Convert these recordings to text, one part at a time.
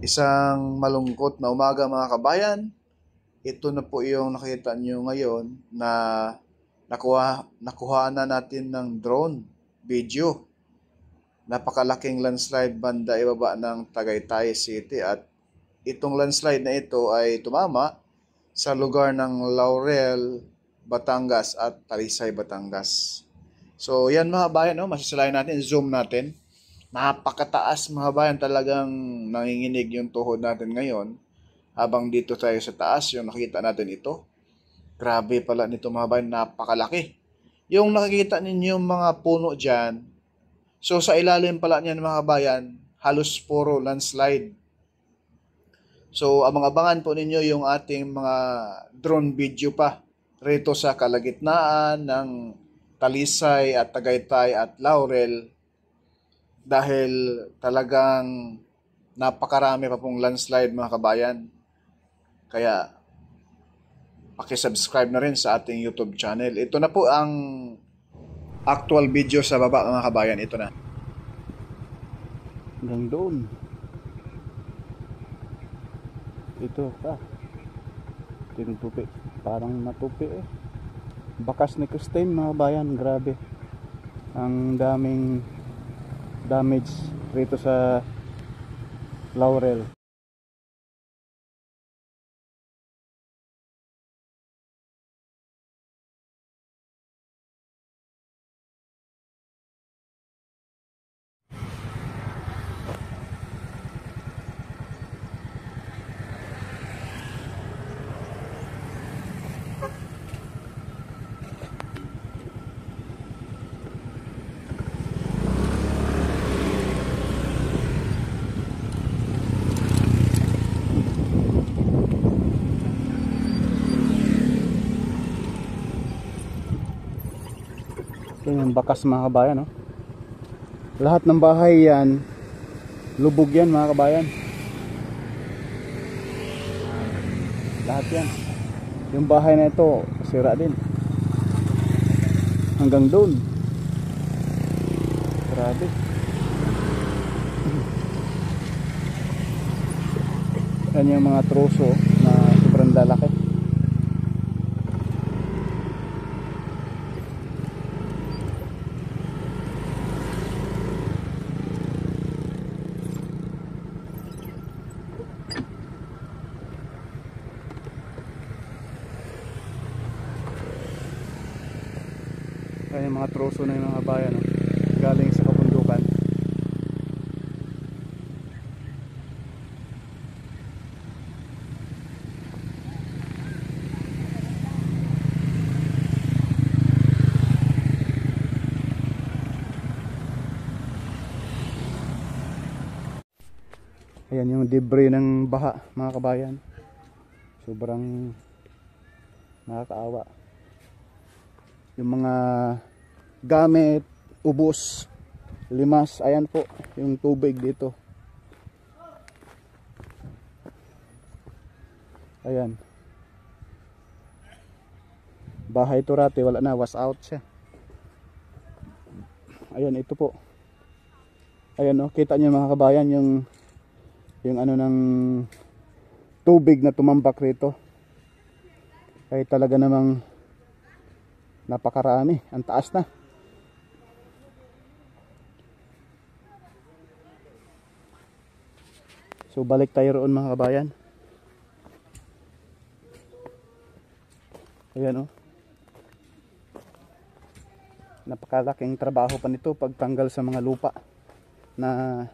Isang malungkot na umaga mga kabayan. Ito na po yung nakita nyo ngayon na nakuha na natin ng drone video. Napakalaking landslide banda ibaba ng Tagaytay City at itong landslide na ito ay tumama sa lugar ng Laurel, Batangas at Talisay, Batangas. So yan mga kabayan, no? Masasalayan natin, zoom natin. Napakataas mga kabayan, talagang nanginginig yung tuhod natin ngayon. Habang dito tayo sa taas, yung nakita natin ito. Grabe pala nito mga kabayan, napakalaki. Yung nakikita ninyo mga puno dyan, so sa ilalim pala niyan mga kabayan, halos puro landslide. So abang-abangan po ninyo yung ating mga drone video pa rito sa kalagitnaan ng Talisay at Tagaytay at Laurel dahil talagang napakarami pa pong landslide mga kabayan. Kaya paki-subscribe na rin sa ating YouTube channel. Ito na po ang actual video sa baba mga kabayan. Ito na. Hanggang doon. Ito pa. Tinutupi. Parang matupi eh. Bakas ni Christine mga bayan. Grabe. Ang daming damage rito sa Laurel. Yan yung bakas mga kabayan, no? Lahat ng bahay yan, lubog yan mga kabayan. Lahat yan. Yung bahay na ito, sira din. Hanggang doon. Grabe. Yan yung mga troso na sobrang lalaki. Ayan yung mga troso na yung mga bayan, no? Galing sa kabundukan. Ayan yung debris ng baha mga kabayan. Sobrang nakakaawa. Yung mga gamit, ubos, limas, ayan po yung tubig dito. Ayan. Bahay Turate, wala na, was out siya. Ayan, ito po. Ayan, oh, kita niyo mga kabayan yung ano ng tubig na tumambak rito. Ay talaga namang napakarami, ang taas na. So balik tayo roon mga kabayan. Ayan, oh. Napakalaking trabaho pa nito pagtanggal sa mga lupa na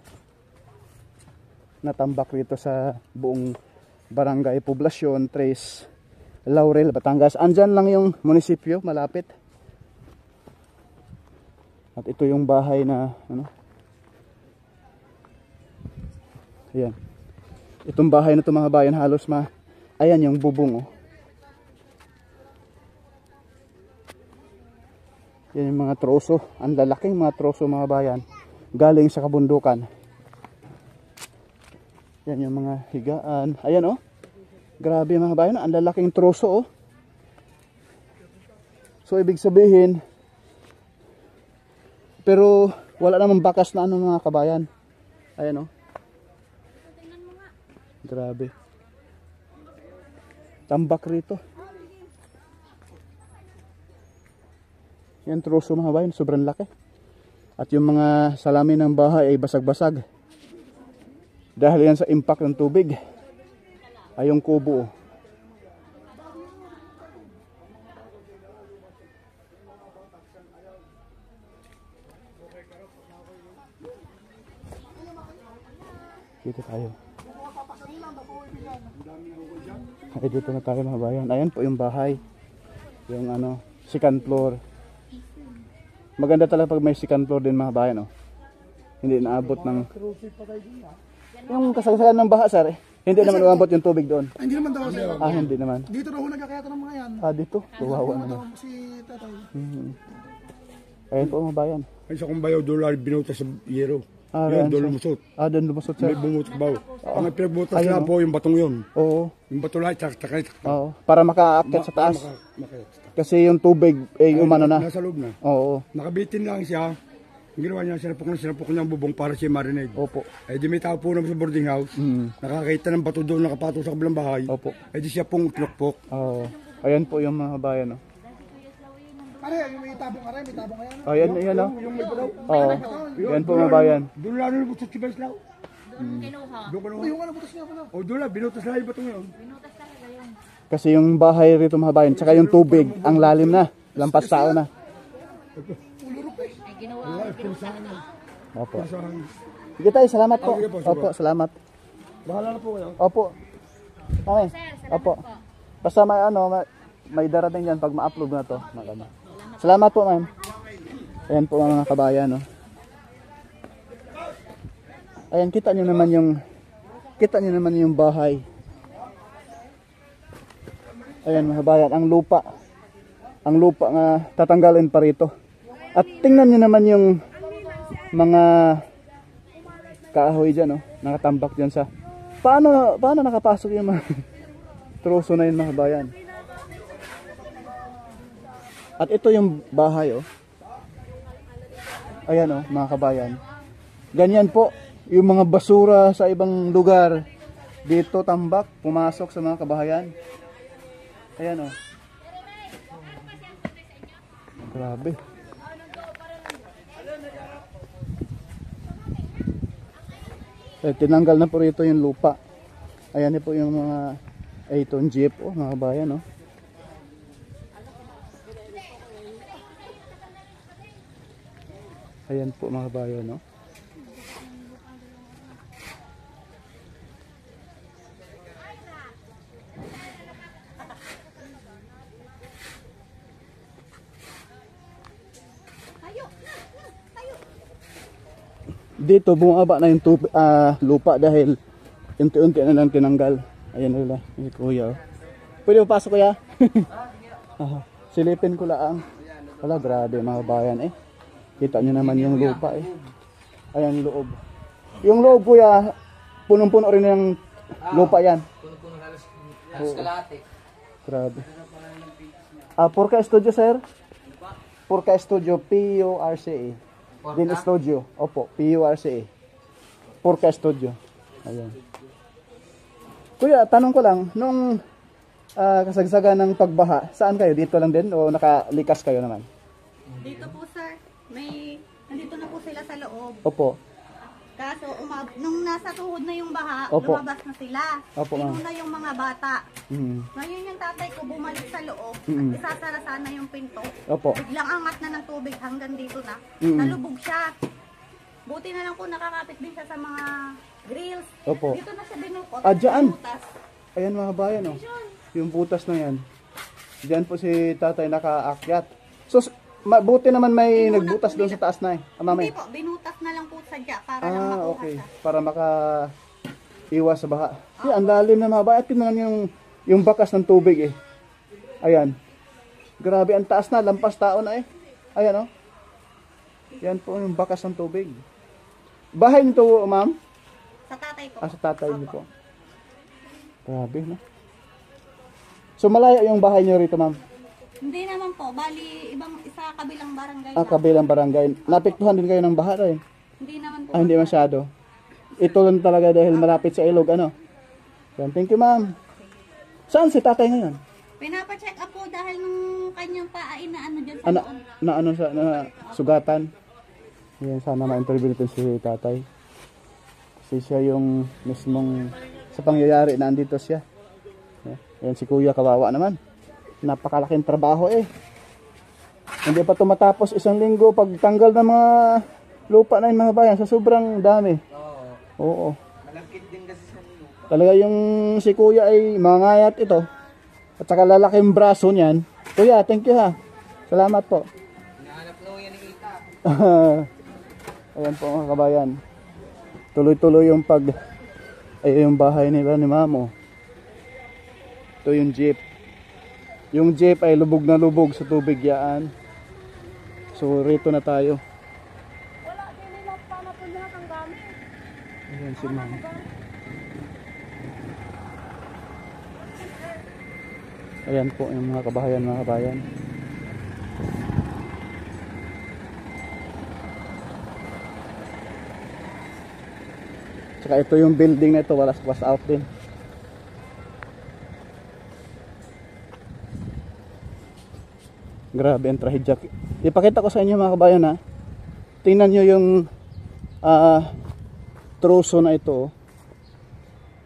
natambak rito sa buong barangay Poblasyon 3 Laurel, Batangas. Andyan lang yung munisipyo, malapit. At ito yung bahay na ano. Ayan. Itong bahay na ito mga bayan halos ayan yung bubong, oh. Yan yung mga troso. Ang lalaking mga troso mga bayan. Galing sa kabundukan. Yan yung mga higaan. Ayan, oh. Grabe mga bayan. Ang lalaking troso, oh. So ibig sabihin, pero wala namang bakas na ano mga kabayan. Ayan, oh. Grabe. Tambak rito. Yan troso mga bayan, sobrang laki. At yung mga salamin ng bahay ay basag-basag. Dahil yan sa impact ng tubig. Ay yung kubo. Dito tayo. Ay, dito na tayo mga bayan. Ayan po yung bahay. Yung ano, second floor. Maganda talaga pag may second floor din mga bayan. Oh. Hindi naabot ng... Yung kasagsagan ng baha, sir. Hindi naman umabot yung tubig doon. Hindi naman daw sir. Hindi naman. Dito raw nagkakayata ng mga yan. Dito. Kawawa naman. Si tatay. Ayan po mga bayan. Ay sa kong bayaw dolar binutas sa yero. Ayan, Yun, doon lumusot. doon lumusot, sir. May bumutas baw. Ang pinagbutas na po yung batong yun. Oo. Yung bato lahat, tsaka. Oo. Para makaakyat sa taas. Kasi yung tubig, umano na. Nasa loob na. Oo. Nakabitin lang siya. Ang ginawa niya, sinapok niya ang bubong para siya marinig. Opo. Ay di may tao po naman sa boarding house. Nakakita ng bato doon, nakapato sa kabilang bahay. Opo. Ay di siya pong tinokpok. Oo. Ayan po yung mga bayan. Oh. Pare, yung may tabong ka rin, may tabong ka yan. Ayan, ayan. Oh. Yung may balaw. Oo. Yan po mga bayan. Doon lang nilubot sa Chibas Lao. Kinuha. Doon ka Uy, naman. yung ano, butas niya pala. O doon lang, binutas lang yung batong yun. Binutas talaga yun. Kasi yung bahay rito mga bayan, tsaka yung tubig, ang lalim na. Lampas tao na. Ay ginawa na. Opo. Sige tayo, salamat po. sige po, sige Opo, salamat. Bahala na po kayo. Opo. Okay. Sir, salamat Opo. po. Basta may may darating dyan pag ma-upload na to. Maganda. Salamat po, ma'am. Ayan po mga kabayan, no. Ayan, kita nyo naman yung bahay. Ayan mga kabayan, ang lupa nga tatanggalin pa rito. At tingnan nyo naman yung mga kahoy dyan, no. Nakatambak dyan sa... Paano nakapasok yung mga troso na yun mga kabayan? At ito yung bahay, oh. Ayan, oh, mga kabayan. Ganyan po, yung mga basura sa ibang lugar. Dito, tambak, pumasok sa mga kabahayan. Ayan, oh. Grabe. Tinanggal na po rito yung lupa. Ayan po yung mga itong jeep, oh, mga kabayan, oh. Ayan po mga bayan, no? Dito bumaba na yung lupa dahil unti-unti na lang tinanggal. Ayan nila, yung kuya. Oh. Pwede mo pasok kuya? Silipin ko lang. Wala, grabe mga bayan eh. Kita nyo naman yung lupa eh. Ayan loob. Yung loob kuya, punong-puno rin yung lupa yan. Puno-puno halos kalahati. Grabe. Purka Studio sir? Purka Studio, P-U-R-C-A. Din Studio. Opo, P-U-R-C-A. Purka Studio. Ayan. Kuya, tanong ko lang, nung kasagsagan ng pagbaha, saan kayo? Dito lang din o nakalikas kayo naman? Dito po sir, nandito na po sila sa loob. Opo. Kaso nung nasa tuhod na yung baha, Opo. lumabas na sila. Opo, ma'am. Inuna yung mga bata. Mm. Ngayon yung tatay ko bumalik sa loob Mm. at isasara sana yung pinto. Opo. Biglang angat na ng tubig hanggang dito na. Mm. Nalubog siya. Buti na lang po nakakapit din siya sa mga grills. Opo. Dito na siya binukot. Dyan? Butas. Ayan mga bayan, oh. Yung butas na yan. Diyan po si tatay nakaakyat. So, buti naman may nagbutas doon sa taas na eh. Hindi po, binutas na lang po sadya para lang makuha Okay. siya. Para iwas sa baha. Yan, ang lalim na mga bayan. At tingnan yung bakas ng tubig eh. Ayan. Grabe, ang taas na. Lampas tao na eh. Ayan, oh. Yan po yung bakas ng tubig. Bahay nito, ma'am? Sa tatay ko. Sa tatay niyo po. Grabe, no? So, malayo yung bahay niyo rito, ma'am? Hindi naman po, bali isa kabilang barangay. lang. Kabilang barangay. Napiktuhan din kayo ng baha rin? Hindi naman po. Hindi masyado. Ito lang talaga dahil malapit sa ilog, ano? Yan, thank you ma'am. Saan si tatay ngayon? Pinapacheck up po dahil nung kanyang paa na ano dyan sa Ano, loob. na sugatan. Yan, sana ma-interview natin si tatay. Kasi siya yung mismong sa pangyayari na andito siya. Yan si kuya, kawawa naman. Napakalaking trabaho eh. Hindi pa tumatapos 1 linggo pagtanggal ng mga lupa na yung mga bayan sa sobrang dami. Oo. Malagkit din kasi sa lupa. Talaga yung si kuya ay mangayat ito. At saka lalaking braso niyan. Kuya, thank you ha. Salamat po. Hinahanap na yan ng ita. Ayan po mga kabayan. Tuloy-tuloy yung yung bahay nila ni Mamo. Ito yung jeep. Yung jeep ay lubog na lubog sa tubig yaan. So rito na tayo. Wala din nila pa na po lahat ang gamit. Ayan si Mamo. Ayan po yung mga kabayan. Tsaka ito yung building na ito, was out din. Grabe ang trahedya. Ipakita ko sa inyo mga kabayan ha. Tingnan nyo yung troso na ito.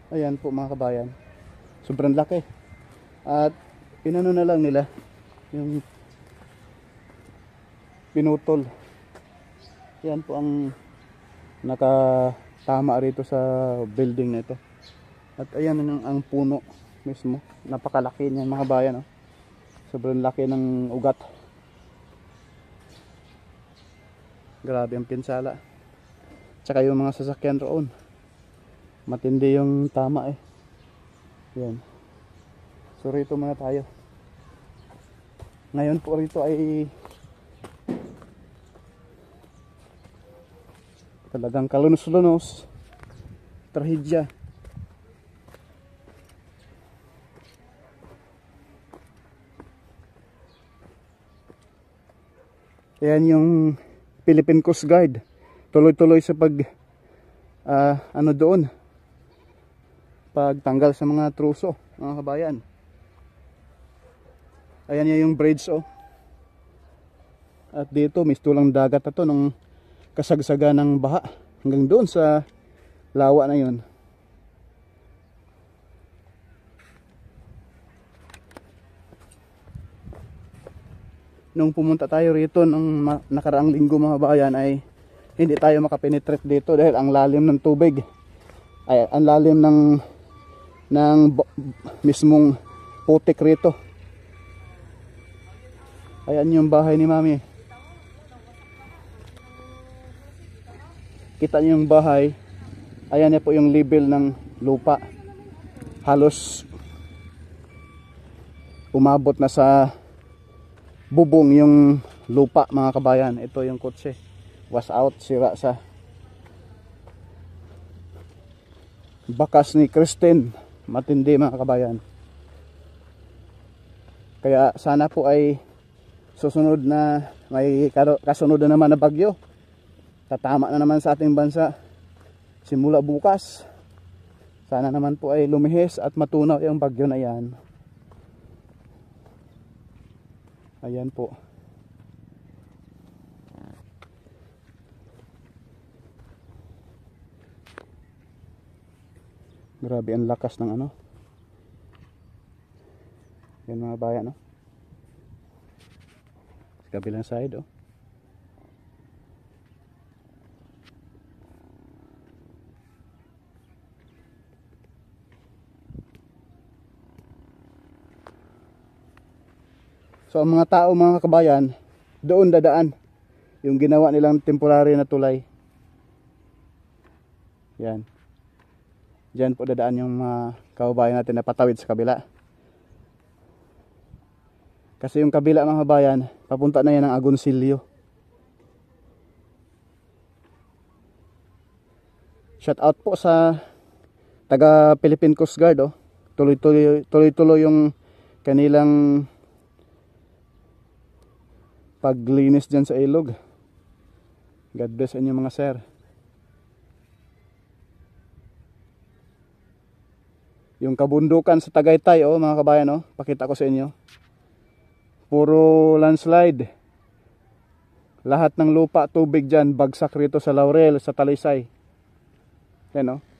Ayan po mga kabayan. Sobrang laki. At pinano na lang nila yung pinutol. Yan po ang nakatama rito sa building na ito. At ayan ang puno mismo. Napakalaki niyan mga bayan. Oh. Sobrang laki ng ugat. Grabe ang pinsala. Tsaka yung mga sasakyan roon. Matindi yung tama eh. Yan. So rito muna tayo. Ngayon po rito ay talagang kalunos-lunos. Trahedya. Ayan yung Philippine Coast Guard. Tuloy-tuloy sa ano doon. Pagtanggal sa mga truso, mga kabayan. Ayan yung bridge oh. At dito mistulang dagat na to nung kasagsaga ng baha hanggang doon sa lawa na yun. Nung pumunta tayo rito nung nakaraang linggo mga bayan ay hindi tayo makapenetrate dito dahil ang lalim ng tubig ay ang lalim ng mismong putik rito. Ayan yung bahay ni Mami. Kita niyo yung bahay. Ayan na po yung level ng lupa. Halos umabot na sa bubong yung lupa mga kabayan. Ito yung kotse. Was out, sira sa bakas ni Christine. Matindi mga kabayan. Kaya sana po ay susunod na may kasunod na naman na bagyo. Tatama na naman sa ating bansa. Simula bukas. Sana naman po ay lumihis at matunaw yung bagyo na yan. Ayan po. Grabe ang lakas ng ano. Yan mga bayan, no? Sa kabilang side, oh. So ang mga tao, mga kabayan, doon dadaan yung ginawa nilang temporary na tulay. Yan. Diyan po dadaan yung mga kababayan natin na patawid sa kabila. Kasi yung kabila mga kabayan, papunta na yan ng Agoncillo. Shout out po sa taga Philippine Coast Guard, oh. Tuloy-tuloy yung kanilang paglinis dyan sa ilog. God bless inyo mga sir. Yung kabundukan sa Tagaytay, oh mga kabayan, oh. Pakita ko sa inyo. Puro landslide. Lahat ng lupa, tubig dyan, bagsak rito sa Laurel, sa Talisay. Yan, oh.